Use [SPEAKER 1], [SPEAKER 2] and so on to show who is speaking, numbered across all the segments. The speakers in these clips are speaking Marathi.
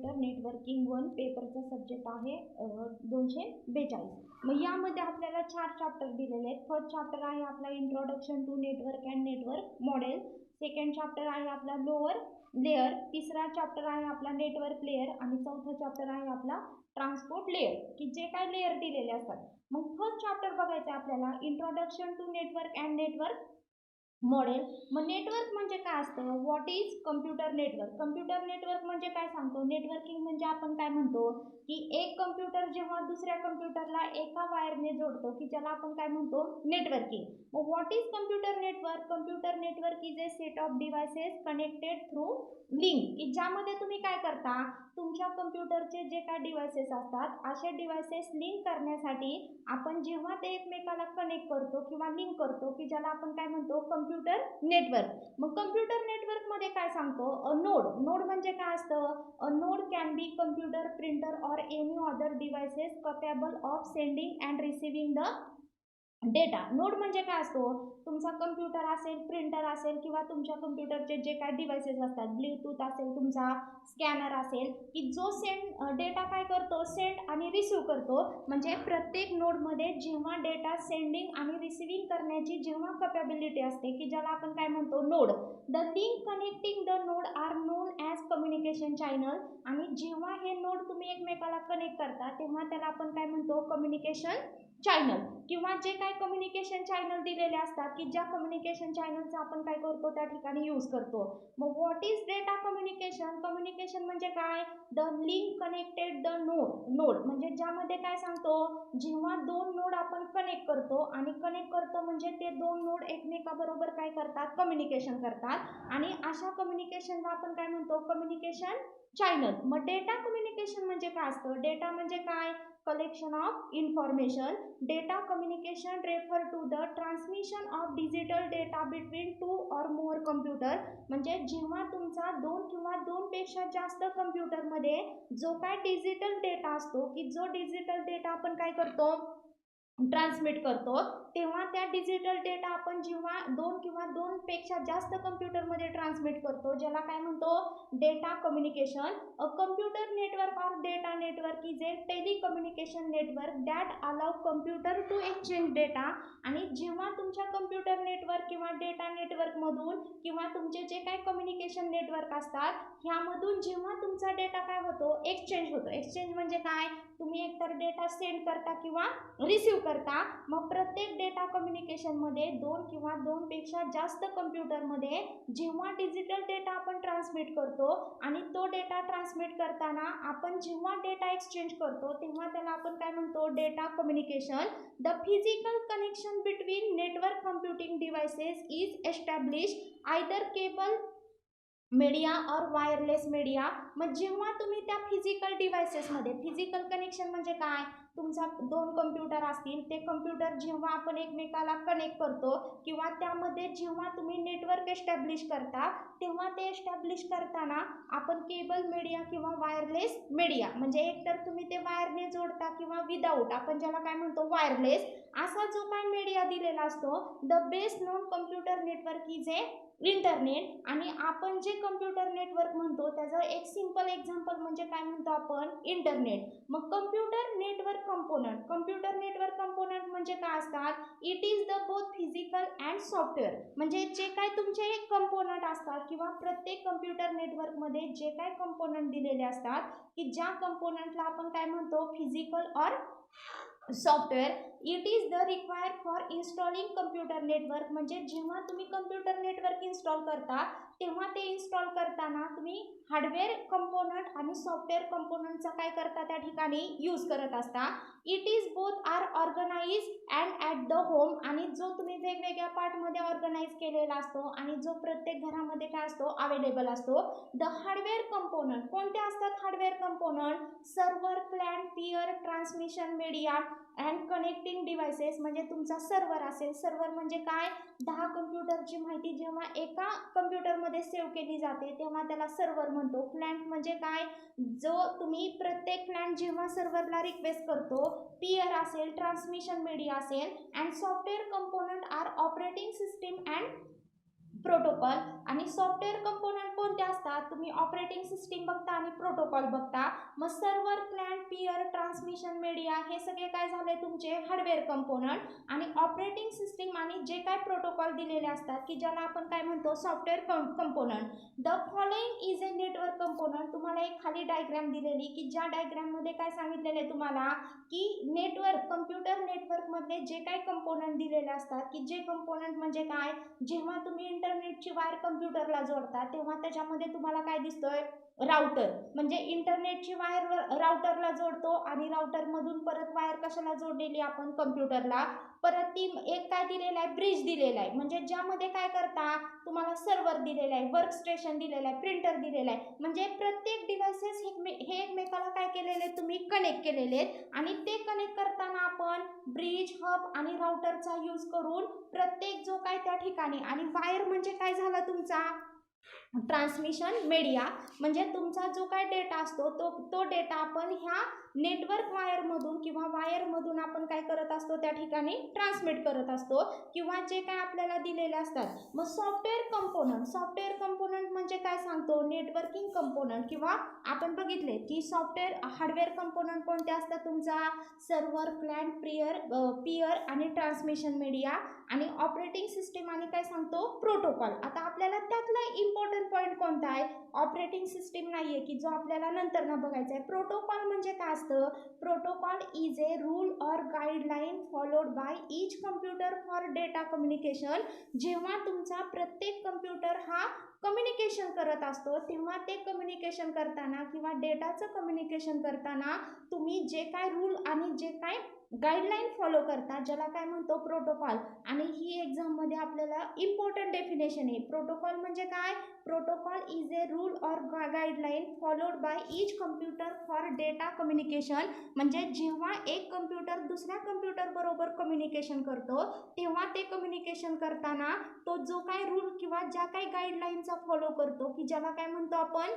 [SPEAKER 1] कम्प्युटर नेटवर्किंग 1 पेपरचा सब्जेक्ट आहे 242. मग यामध्ये आपल्याला 4 चॅप्टर दिलेले आहेत. फर्स्ट चॅप्टर आहे आपला introduction to network and network model. Second chapter आहे आपला लोअर लेअर. तिसरा चॅप्टर आहे आपला नेटवर्क लेअर आणि चौथा चॅप्टर आहे आपला ट्रान्सपोर्ट लेअर, की जे काय लेअर दिलेले असतात. मग फर्स्ट चॅप्टर बघायचं आपल्याला introduction to network and network model. मग नेटवर्क म्हणजे काय असतं, what is computer network. Computer network म्हणजे काय सांगतो. नेटवर्किंग म्हणजे आपण काय म्हणतो की एक कम्प्युटर जेव्हा दुसऱ्या कम्प्युटरला एका वायरने जोडतो की ज्याला आपण काय म्हणतो नेटवर्किंग. मग what is computer network. Computer network is A set of devices connected through link, की ज्यामध्ये तुम्ही काय करता, तुमच्या कम्प्युटरचे जे काय डिव्हाइसेस असतात असे डिव्हाइसेस लिंक करण्यासाठी आपण जेव्हा ते एकमेकाला कनेक्ट करतो किंवा लिंक करतो की ज्याला आपण काय म्हणतो कम्प्युटर नेटवर्क. मग कम्प्युटर नेटवर्क मध्ये काय सांगतो, अ नोड म्हणजे काय असतं, a node can be computer, printer or any other devices capable of sending and receiving the data. Node म्हणजे काय असतो, तुमचा कम्प्युटर असेल, प्रिंटर असेल किंवा तुमच्या कम्प्युटरचे जे काय डिव्हाइसेस असतात, ब्लूटूथ असेल, तुमचा स्कॅनर असेल, की जो डेटा काय करतो, सेंड आणि रिसिव्ह करतो. म्हणजे प्रत्येक नोडमध्ये जेव्हा डेटा सेंडिंग आणि रिसिव्हिंग करण्याची जेव्हा कॅपेबिलिटी असते की ज्याला आपण काय म्हणतो node. The link connecting the node are known as communication channel. आणि जेव्हा हे नोड तुम्ही एकमेकाला कनेक्ट करता तेव्हा त्याला आपण काय म्हणतो कम्युनिकेशन चॅनल, किंवा जे काय कम्युनिकेशन चॅनल दिलेले असतात की ज्या कम्युनिकेशन चॅनलचा आपण काय करतो त्या ठिकाणी यूज करतो. मग what is data communication. Communication म्हणजे काय, the link connected the node म्हणजे ज्यामध्ये काय सांगतो, जेव्हा दोन नोड आपण कनेक्ट करतो आणि कनेक्ट करतो म्हणजे ते दोन नोड एकमेकाबरोबर काय करतात, कम्युनिकेशन करतात आणि अशा कम्युनिकेशनला आपण काय म्हणतो कम्युनिकेशन चॅनल. मग डेटा कम्युनिकेशन म्हणजे काय असतं, डेटा म्हणजे काय, collection of information. Data communication refer to the transmission of digital data between two or more computer. म्हणजे जेव्हा तुमचा दोन किंवा दोन पेक्षा जास्त कम्प्युटर मध्ये जो काय डिजिटल डेटा असतो की जो डिजिटल डेटा आपण काय करतो ट्रान्समिट करतो, तेव्हा त्या डिजिटल डेटा आपण जेव्हा दोन किंवा दोन पेक्षा जास्त कम्प्युटरमध्ये ट्रान्समिट करतो ज्याला काय म्हणतो data communication. A computer network or data network is a telecommunication network that allow computer to exchange data. आणि जेव्हा तुमच्या कम्प्युटर नेटवर्क किंवा डेटा नेटवर्कमधून किंवा तुमचे जे काही कम्युनिकेशन नेटवर्क असतात ह्यामधून जेव्हा तुमचा डेटा काय होतो एक्सचेंज होतो. एक्सचेंज म्हणजे काय, तुम्ही एकतर डेटा सेंड करता किंवा रिसिव्ह करता. मग प्रत्येक डेटा कम्युनिकेशनमध्ये दोन किंवा दोन पेक्षा जास्त कम्प्युटरमध्ये जेव्हा डिजिटल डेटा आपण ट्रान्समिट करतो आणि तो डेटा ट्रान्समिट करताना आपण जेव्हा डेटा एक्सचेंज करतो तेव्हा त्याला आपण काय म्हणतो data communication. The physical connection between network computing devices is established either cable media और वायरलेस मीडिया. मग जेव्हा तुम्ही त्या फिजिकल डिव्हाइसेसमध्ये, फिजिकल कनेक्शन म्हणजे काय, तुमचा दोन कम्प्युटर असतील, ते कम्प्युटर जेव्हा आपण एकमेकाला कनेक्ट करतो किंवा त्यामध्ये जेव्हा तुम्ही नेटवर्क एस्टॅब्लिश करता तेव्हा ते एस्टॅब्लिश करताना आपण केबल मीडिया किंवा वायरलेस मीडिया म्हणजे एकतर तुम्ही ते वायरने जोडता किंवा विदाऊट आपण ज्याला काय म्हणतो वायरलेस असा जो काय मीडिया दिलेला असतो. The best non computer network is A internet. आणि आपण जे कम्प्युटर नेटवर्क म्हणतो त्याचं एक सिंपल एक्झाम्पल म्हणजे काय म्हणतो आपण इंटरनेट. मग computer network component, computer network component म्हणजे काय असतात, it is the both physical and software. म्हणजे जे काय तुमचे कंपोनंट असतात किंवा प्रत्येक कम्प्युटर नेटवर्कमध्ये जे काय कंपोनंट दिलेले असतात की ज्या कंपोनंटला आपण काय म्हणतो फिजिकल और software. It is the required for installing computer network. म्हणजे जेव्हा तुम्ही कम्प्युटर नेटवर्क इन्स्टॉल करता तेव्हा ते इन्स्टॉल करताना तुम्ही हार्डवेअर कंपोनंट आणि सॉफ्टवेअर कंपोनंटचा काय करता त्या ठिकाणी यूज करत असता. It is both are organise and at the home. आणि जो तुम्ही वेगवेगळ्या पार्टमध्ये ऑर्गनाइज केलेला असतो आणि जो प्रत्येक घरामध्ये काय असतो अवेलेबल असतो. द हार्डवेअर कंपोनंट कोणते असतात hardware component, server, client, peer, transmission media and connecting devices. म्हणजे तुमचा सर्व्हर असेल, सर्व्हर म्हणजे काय, 10 कम्प्युटरची माहिती जेव्हा एका कम्प्युटरमध्ये सेव्ह केली जाते तेव्हा त्याला सर्व्हर म्हणतो. क्लायंट म्हणजे काय, जो तुम्ही प्रत्येक क्लायंट जेव्हा सर्व्हरला रिक्वेस्ट करतो. पीअर असेल, ट्रान्समिशन मीडिया असेल. And software component are operating system and protocol. आणि सॉफ्टवेअर कंपोनंट कोणते असतात, तुम्ही ऑपरेटिंग सिस्टीम बघता आणि प्रोटोकॉल बघता. मग server, client, peer, transmission media हे सगळे काय झाले तुमचे हार्डवेअर कंपोनंट. आणि ऑपरेटिंग सिस्टीम आणि जे काय प्रोटोकॉल दिलेले असतात की ज्याला आपण काय म्हणतो software component. The following is a network component. तुम्हाला एक खाली डायग्राम दिलेली की ज्या डायग्राममध्ये काय सांगितलेलं आहे तुम्हाला की नेटवर्क, कम्प्युटर नेटवर्क मधले जे काही कंपोनंट दिलेले असतात की जे कंपोनंट म्हणजे काय, जेव्हा तुम्ही इंटरनेटची वायर कम्प्युटरला जोडता तेव्हा त्याच्यामध्ये तुम्हाला काय दिसतोय, राउटर. म्हणजे इंटरनेटची वायर राउटरला जोडतो आणि राउटर मधून परत वायर कशाला जोडलेली आपण, कम्प्युटरला. परत ती एक काय दिलेलं आहे, ब्रिज दिलेला आहे. म्हणजे ज्यामध्ये काय करता तुम्हाला सर्व्हर दिलेला आहे, वर्क स्टेशन दिलेलं आहे, प्रिंटर दिलेला आहे. म्हणजे प्रत्येक डिव्हाइसेस हे एकमेकाला काय केलेले तुम्ही कनेक्ट केलेले आहेत. आणि ते कनेक्ट करताना आपण ब्रिज, हब आणि राउटरचा यूज करून प्रत्येक जो काय त्या ठिकाणी. आणि वायर म्हणजे काय झाला तुमचा ट्रान्समिशन मीडिया. म्हणजे तुमचा जो काय डेटा असतो तो डेटा आपण ह्या नेटवर्क वायरमधून किंवा वायरमधून आपण काय करत असतो त्या ठिकाणी ट्रान्समिट करत असतो किंवा जे काय आपल्याला दिलेले असतात. मग सॉफ्टवेअर कंपोनंट म्हणजे काय सांगतो, नेटवर्किंग कंपोनंट. किंवा आपण बघितले की सॉफ्टवेअर हार्डवेअर कंपोनंट कोणते असतात तुमचा, सर्व्हर, क्लायंट, पीअर आणि ट्रान्समिशन मीडिया. आणि ऑपरेटिंग सिस्टीम आणि काय सांगतो प्रोटोकॉल. आता आपल्याला त्यातला इम्पॉर्टंट पॉईंट कोणता आहे, ऑपरेटिंग सिस्टीम नाहीये की जो आपल्याला नंतर ना बघायचा आहे. प्रोटोकॉल म्हणजे काय असतं, प्रोटोकॉल इज ए रूल और guideline followed by each computer for data communication. जेव्हा तुमचा प्रत्येक कम्प्युटर हा कम्युनिकेशन करत असतो तेव्हा ते कम्युनिकेशन करताना किंवा डेटाचं कम्युनिकेशन करताना तुम्ही जे काय रूल आणि जे काय गाईडलाईन फॉलो करता ज्याला काय म्हणतो प्रोटोकॉल. आणि ही एक्झाममध्ये आपल्याला इम्पॉर्टंट डेफिनेशन आहे. प्रोटोकॉल म्हणजे काय, प्रोटोकॉल इज ए रूल और guideline followed by each computer for data communication. म्हणजे जेव्हा एक कम्प्युटर दुसऱ्या कम्प्युटर बरोबर कम्युनिकेशन करतो तेव्हा ते कम्युनिकेशन करताना तो जो काय रूल किंवा ज्या काही गाईडलाईनचा फॉलो करतो की ज्याला काय म्हणतो आपण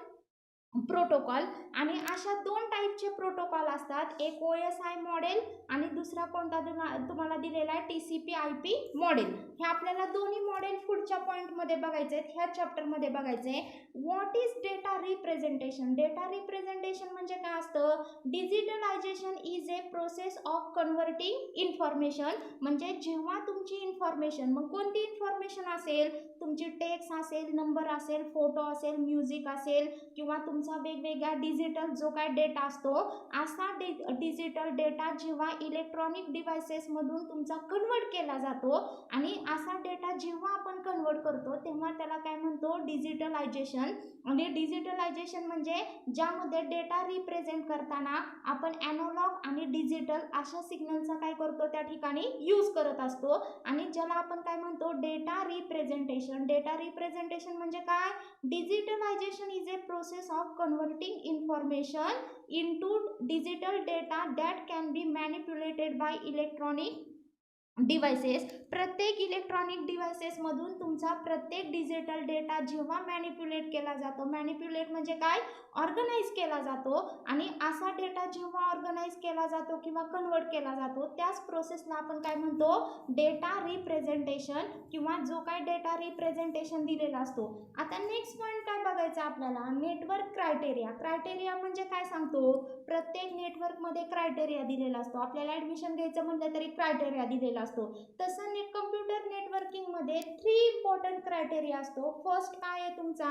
[SPEAKER 1] प्रोटोकॉल. आणि अशा दोन टाईपचे प्रोटोकॉल असतात, एक OSI मॉडेल आणि दुसरा कोणता तुम्हाला दिलेला आहे TCP/IP मॉडेल. हे आपल्याला दोन्ही मॉडेल पुढच्या पॉईंटमध्ये बघायचे आहेत, ह्या चॅप्टरमध्ये बघायचे. What is data representation. Data representation म्हणजे काय असतं, digitalisation is a process of converting information. म्हणजे जेव्हा तुमची इन्फॉर्मेशन, मग कोणती इन्फॉर्मेशन असेल, तुमची टेक्स्ट असेल, नंबर असेल, फोटो असेल, म्युझिक असेल किंवा तुमचा वेगवेगळ्या डिजिटल जो काय डेटा असतो, असा डिजिटल डेटा जेव्हा इलेक्ट्रॉनिक डिव्हाइसेसमधून तुमचा कन्वर्ट केला जातो आणि असा डेटा जेव्हा आपण कन्वर्ट करतो तेव्हा त्याला काय म्हणतो डिजिटलायझेशन. आणि डिजिटलायझेशन म्हणजे ज्यामध्ये डेटा रिप्रेझेंट करताना आपण ॲनालॉग आणि डिजिटल अशा सिग्नलचा काय करतो त्या ठिकाणी यूज करत असतो. आणि ज्याला आपण काय म्हणतो डेटा रिप्रेझेंटेशन. डेटा रिप्रेझेंटेशन म्हणजे काय, digitalisation is a process of converting information into digital data that can be manipulated by electronic devices. प्रत्येक इलेक्ट्रॉनिक डिव्हाइसेसमधून तुमचा प्रत्येक डिजिटल डेटा जेव्हा मॅनिप्युलेट केला जातो, मॅनिप्युलेट म्हणजे काय, ऑर्गनाइज केला जातो. आणि असा डेटा जेव्हा ऑर्गनाइज केला जातो किंवा कन्वर्ट केला जातो त्याच प्रोसेसला आपण काय म्हणतो डेटा रिप्रेझेंटेशन किंवा जो काय डेटा रिप्रेझेंटेशन दिलेला असतो. आता नेक्स्ट पॉईंट काय बघायचं आपल्याला, नेटवर्क क्रायटेरिया. क्रायटेरिया म्हणजे काय सांगतो, प्रत्येक नेटवर्कमध्ये क्रायटेरिया दिलेला असतो. आपल्याला ॲडमिशन घ्यायचं म्हटलं तरी क्रायटेरिया दिलेला असतो. तसं कम्प्युटर नेटवर्किंगमध्ये 3 इम्पॉर्टंट क्रायटेरिया असतो. फर्स्ट काय आहे तुमचा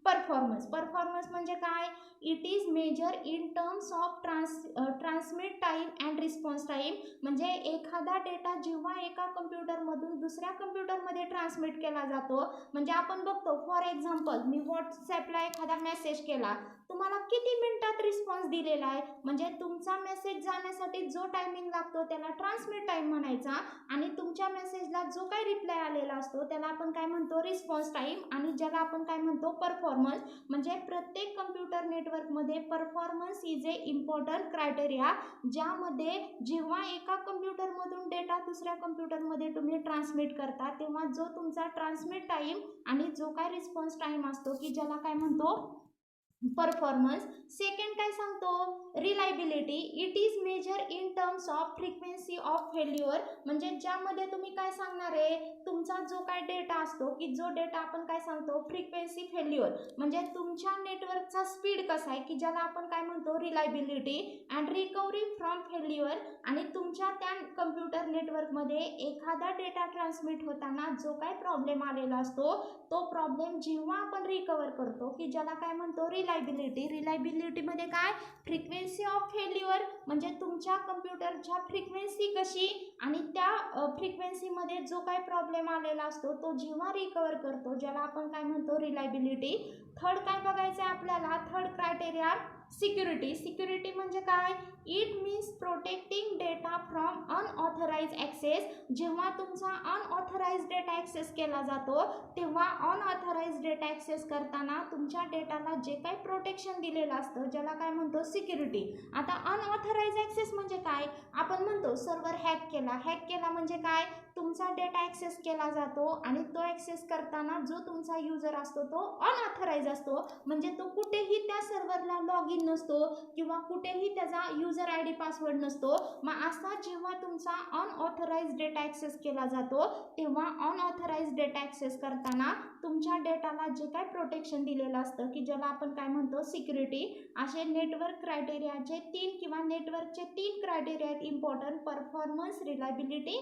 [SPEAKER 1] परफॉर्मन्स. परफॉर्मन्स म्हणजे काय, it is measure in terms of transmit time and response time. म्हणजे एखादा डेटा जेव्हा एका कम्प्युटरमधून दुसऱ्या कम्प्युटरमध्ये ट्रान्समिट केला जातो, म्हणजे आपण बघतो फॉर एक्झाम्पल मी व्हॉट्सॲपला एखादा मेसेज केला, तुम्हाला किती मिनिटात रिस्पॉन्स दिलेला आहे, म्हणजे तुमचा मेसेज जाण्यासाठी जो टायमिंग लागतो त्याला ट्रान्समिट टाईम म्हणायचा. आणि तुमच्या मेसेजला जो काही रिप्लाय आलेला असतो त्याला आपण काय म्हणतो रिस्पॉन्स टाईम. आणि ज्याला आपण काय म्हणतो परफॉर्मन्स. म्हणजे प्रत्येक कम्प्युटर नेटवर्कमध्ये performance is a important criteria, ज्यामध्ये जेव्हा एका कम्प्युटरमधून डेटा दुसऱ्या कम्प्युटरमध्ये तुम्ही ट्रान्समिट करता तेव्हा जो तुमचा ट्रान्समिट टाईम आणि जो काय रिस्पॉन्स टाईम असतो की ज्याला काय म्हणतो परफॉर्मन्स. सेकंड काय सांगतो reliability it is measure in terms of frequency of failure, म्हणजे ज्यामध्ये तुम्ही काय सांगणार आहे, तुमचा जो काय डेटा असतो की जो डेटा आपण काय सांगतो फ्रिक्वेन्सी फेल्युअर, म्हणजे तुमच्या नेटवर्कचा स्पीड कसा आहे की ज्याला आपण काय म्हणतो reliability, and recovery from failure, आणि तुमच्या त्या कम्प्युटर नेटवर्कमध्ये एखादा डेटा ट्रान्समिट होताना जो काय प्रॉब्लेम आलेला असतो तो प्रॉब्लेम जेव्हा आपण रिकवर करतो की ज्याला काय म्हणतो रिलायबिलिटी, रिलायबिलिटीमध्ये काय फ्रिक्वेन्सी ऑफ फेल्युअर म्हणजे तुमच्या कम्प्युटरच्या फ्रिक्वेन्सी कशी आणि त्या फ्रिक्वेन्सीमध्ये जो काय प्रॉब्लेम आलेला असतो तो जेव्हा रिकवर करतो ज्याला आपण काय म्हणतो रिलायबिलिटी. थर्ड काय बघायचं आहे आपल्याला, थर्ड क्रायटेरिया सिक्युरिटी. सिक्युरिटी म्हणजे काय, it means protecting data from unauthorise access, जेव्हा तुमचा अनऑथराइज डेटा ॲक्सेस केला जातो तेव्हा अनऑथराइज डेटा ॲक्सेस करताना तुमच्या डेटाला जे काही प्रोटेक्शन दिलेलं असतं ज्याला काय म्हणतो सिक्युरिटी. आता अनऑथराइज ॲक्सेस म्हणजे काय, आपण म्हणतो सर्व्हर हॅक केला म्हणजे काय, तुमचा डेटा ॲक्सेस केला जातो आणि तो ॲक्सेस करताना जो तुमचा युजर असतो तो अनऑथराइज असतो, म्हणजे तो कुठेही त्या सर्व्हरला लॉग इन नसतो किंवा कुठेही त्याचा युजर आय डी पासवर्ड नसतो. मग असा जेव्हा तुमचा अनऑथराइज डेटा ॲक्सेस केला जातो तेव्हा अनऑथराइज डेटा ॲक्सेस करताना तुमच्या डेटाला जे काय प्रोटेक्शन दिलेलं असतं की ज्याला आपण काय म्हणतो सिक्युरिटी. असे नेटवर्क क्रायटेरियाचे 3 किंवा नेटवर्कचे 3 क्रायटेरिया आहेत इम्पॉर्टंट, परफॉर्मन्स, रिलायबिलिटी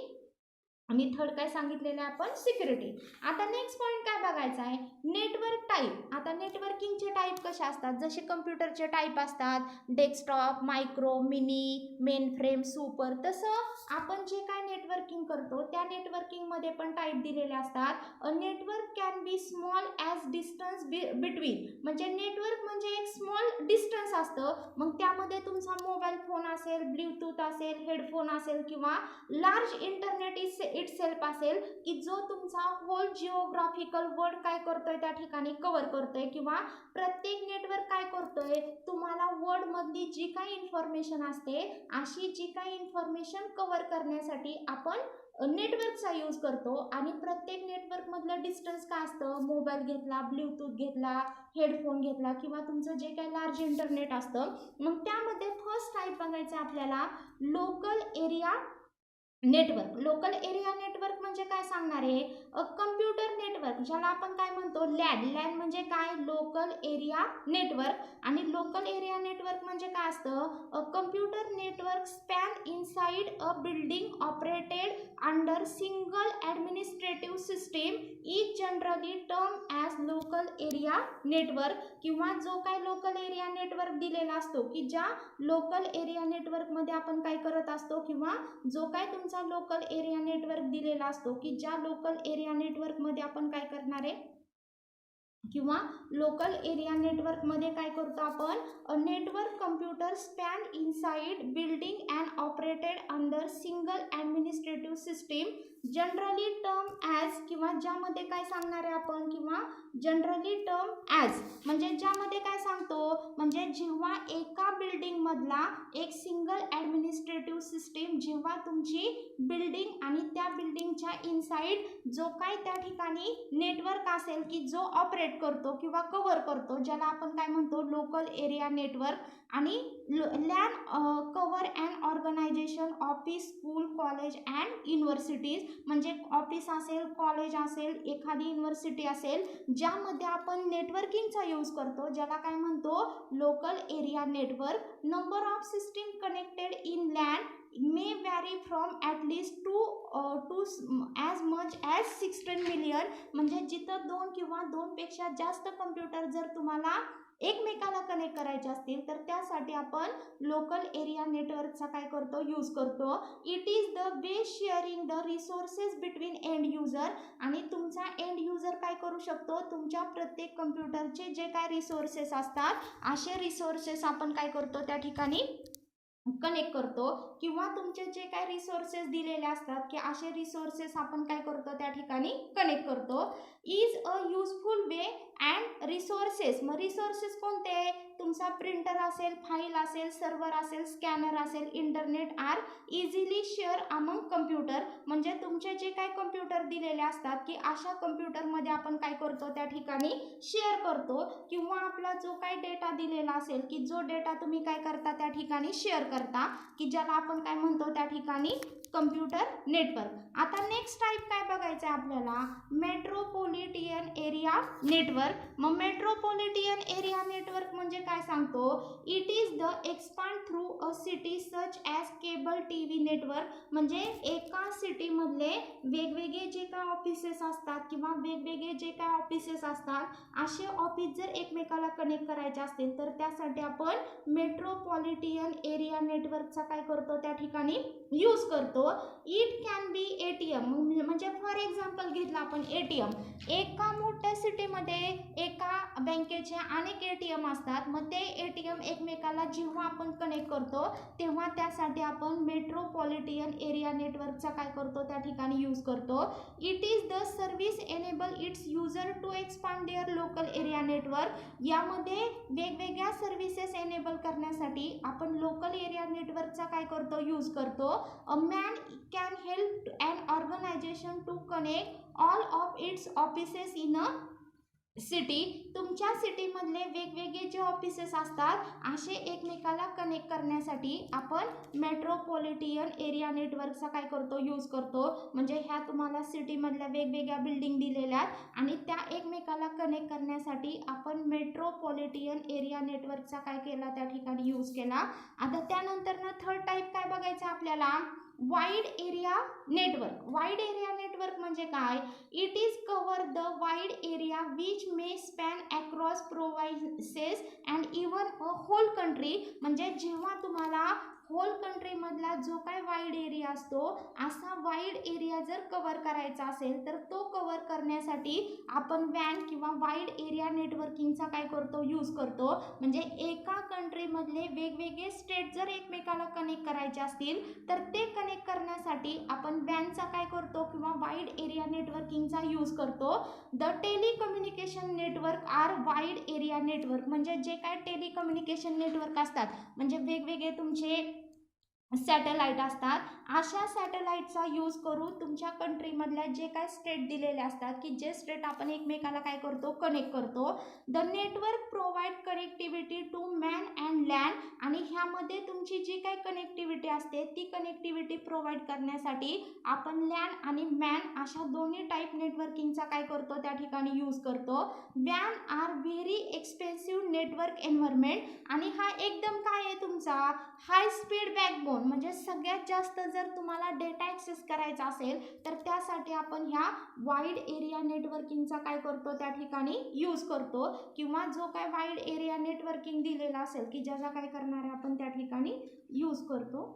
[SPEAKER 1] आणि थर्ड काय सांगितलेलं आहे आपण सिक्युरिटी. आता नेक्स्ट पॉईंट काय बघायचा आहे, नेटवर्क टाईप. आता नेटवर्किंगचे टाईप कसे असतात, जसे कम्प्युटरचे टाईप असतात desktop, micro, mini, main frame, super, तसं आपण जे काय नेटवर्किंग करतो त्या नेटवर्किंगमध्ये पण टाईप दिलेले असतात. A network can be small as distance between, म्हणजे नेटवर्क म्हणजे एक स्मॉल डिस्टन्स असतं, मग त्यामध्ये तुमचा मोबाईल फोन असेल, ब्ल्यूटूथ असेल, हेडफोन असेल किंवा लार्ज इंटरनेट इटसेल्फ असेल की जो तुमचा होल जिओग्राफिकल वर्ल्ड काय करतोय त्या ठिकाणी कव्हर करतोय, किंवा प्रत्येक नेटवर्क काय करतोय तुम्हाला वर्ल्ड मधली जी काही इन्फॉर्मेशन असते अशी जी काही इन्फॉर्मेशन कव्हर करण्यासाठी आपण नेटवर्कचा यूज करतो. आणि प्रत्येक नेटवर्क मधलं डिस्टन्स काय असतं, मोबाईल घेतला, ब्ल्यूटूथ घेतला, हेडफोन घेतला किंवा तुमचं जे काही लार्ज इंटरनेट असतं, मग त्यामध्ये फर्स्ट टाईप बघायचं आपल्याला local area network. Local area network म्हणजे काय सांगणार आहे, कम्प्युटर नेटवर्क ज्याला आपण काय म्हणतो लॅन. लॅन म्हणजे काय लोकल एरिया नेटवर्क, आणि लोकल एरिया नेटवर्क म्हणजे काय असतं, computer network span inside a building operated under single administrative system is generally term as local area network. किंवा जो काय लोकल एरिया नेटवर्क दिलेला असतो की ज्या लोकल एरिया नेटवर्कमध्ये आपण काय करत असतो, किंवा जो काय तुमचा लोकल एरिया नेटवर्क दिलेला असतो की ज्या लोकल एरिया नेटवर्कमध्ये आपण काय करणार आहे, किंवा लोकल एरिया नेटवर्कमध्ये काय करतो आपण, network computer span inside building and operated under single administrative system generally term as, किंवा ज्यामध्ये काय सांगणार आहे आपण, किंवा जनरली टर्म ॲज म्हणजे ज्यामध्ये काय सांगतो, म्हणजे जेव्हा एका बिल्डिंगमधला एक सिंगल ॲडमिनिस्ट्रेटिव्ह सिस्टीम जेव्हा तुमची बिल्डिंग आणि त्या बिल्डिंगच्या इनसाइड जो काय त्या ठिकाणी नेटवर्क असेल की जो ऑपरेट करतो किंवा कव्हर करतो ज्याला आपण काय म्हणतो लोकल एरिया नेटवर्क. आणि LAN cover and organisation office, school, college and universities, म्हणजे ऑफिस असेल, कॉलेज असेल, एखादी युनिव्हर्सिटी असेल ज्यामध्ये आपण नेटवर्किंगचा यूज करतो ज्याला काय म्हणतो local area network. Number of system connected in LAN may vary from at least to as much as 16 million, म्हणजे जिथं 2 किंवा 2 पेक्षा जास्त कम्प्युटर जर तुम्हाला एकमेकाला कनेक्ट करायचे असतील तर त्यासाठी आपण लोकल एरिया नेटवर्कचा काय करतो यूज करतो. It is the way sharing the resources between end user, आणि तुमचा एंड युजर काय करू शकतो, तुमच्या प्रत्येक कम्प्युटरचे जे काय रिसोर्सेस असतात असे रिसोर्सेस आपण काय करतो त्या ठिकाणी कनेक्ट करतो, किंवा तुमचे जे काय रिसोर्सेस दिलेले असतात की असे रिसोर्सेस आपण काय करतो त्या ठिकाणी कनेक्ट करतो. Is a useful way and resources, मग रिसोर्सेस कोणते, तुमचा प्रिंटर असेल, फाईल असेल, सर्व्हर असेल, स्कॅनर असेल, internet are easily share among computer, म्हणजे तुमचे जे काही कम्प्युटर दिलेले असतात की अशा कम्प्युटरमध्ये आपण काय करतो त्या ठिकाणी शेअर करतो, किंवा आपला जो काही डेटा दिलेला असेल की जो डेटा तुम्ही काय करता त्या ठिकाणी शेअर करता, की ज्याला आपण काय म्हणतो त्या ठिकाणी कम्प्युटर नेटवर्क. आता नेक्स्ट टाईप काय बघायचं आहे आपल्याला, मेट्रोपॉलिटन एरिया नेटवर्क. मग मेट्रोपॉलिटन एरिया नेटवर्क म्हणजे काय सांगतो, it is the expand through a city such as cable TV network, म्हणजे एका सिटीमधले वेगवेगळे जे काय ऑफिसेस असतात किंवा वेगवेगळे जे काय ऑफिसेस असतात असे ऑफिस जर एकमेकाला कनेक्ट करायचे असतील तर त्यासाठी आपण मेट्रोपॉलिटन एरिया नेटवर्कचा काय करतो त्या ठिकाणी यूज करतो. इट कॅन बी ATM, म्हणजे फॉर एक्झाम्पल घेतलं आपण ATM, एका मोठ्या सिटीमध्ये एका बँकेचे अनेक ATM असतात, मग ते ATM एकमेकाला जेव्हा आपण कनेक्ट करतो तेव्हा त्यासाठी आपण मेट्रोपॉलिटन एरिया नेटवर्कचा काय करतो त्या ठिकाणी यूज करतो. It is the service enable its user to expand their local area network, यामध्ये वेगवेगळ्या सर्व्हिसेस एनेबल करण्यासाठी आपण लोकल एरिया नेटवर्कचा काय करतो यूज करतो. A MAN can help an organisation to connect all of its offices in a city, तुमच्या सिटीमधले वेगवेगळे जे ऑफिसेस असतात असे एकमेकाला कनेक्ट करण्यासाठी आपण मेट्रोपॉलिटन एरिया नेटवर्कचा काय करतो यूज करतो. म्हणजे ह्या तुम्हाला सिटीमधल्या वेगवेगळ्या बिल्डिंग दिलेल्या आणि त्या एकमेकाला कनेक्ट करण्यासाठी आपण मेट्रोपॉलिटन एरिया नेटवर्कचा काय केला त्या ठिकाणी यूज केला. आता त्यानंतर ना थर्ड टाईप काय बघायचं आपल्याला, wide area network. Wide area network म्हणजे काय, it is cover the wide area which may span across provinces and even a whole country, म्हणजे जेव्हा तुम्हाला होल कंट्रीमधला जो काय वाईड एरिया असतो असा वाईड एरिया जर कव्हर करायचा असेल तर तो कव्हर करण्यासाठी आपण वॅन किंवा वाईड एरिया नेटवर्किंगचा काय करतो यूज करतो. म्हणजे एका कंट्रीमधले वेगवेगळे स्टेट जर एकमेकाला कनेक्ट करायचे असतील तर ते कनेक्ट करण्यासाठी आपण वॅनचा काय करतो किंवा वाईड एरिया नेटवर्किंगचा यूज करतो. The telecommunication network are wide area network, म्हणजे जे काय टेलिकम्युनिकेशन नेटवर्क असतात म्हणजे वेगवेगळे तुमचे सॅटेलाइट असतात, अशा सॅटेलाइटचा यूज करून तुमच्या कंट्रीमधल्या जे काय स्टेट दिलेले असतात की जे स्टेट आपण एकमेकाला काय करतो कनेक्ट करतो. The network provide connectivity to MAN and LAN, आणि ह्यामध्ये तुमची जी काय कनेक्टिव्हिटी असते ती कनेक्टिव्हिटी प्रोव्हाइड करण्यासाठी आपण लँड आणि मॅन अशा दोन्ही टाईप नेटवर्किंगचा काय करतो त्या ठिकाणी यूज करतो. वॅन are very expensive network environment, आणि हा एकदम काय आहे तुमचा हाय स्पीड बॅकबोन, म्हणजे सगळ्यात जास्त जर तुम्हाला डेटा ॲक्सेस करायचा असेल तर त्यासाठी आपण ह्या वाईड एरिया नेटवर्किंगचा काय करतो त्या ठिकाणी यूज करतो, किंवा जो काय वाईड एरिया नेटवर्किंग दिलेला असेल की ज्याचा काय करणार आहे आपण त्या ठिकाणी यूज करतो.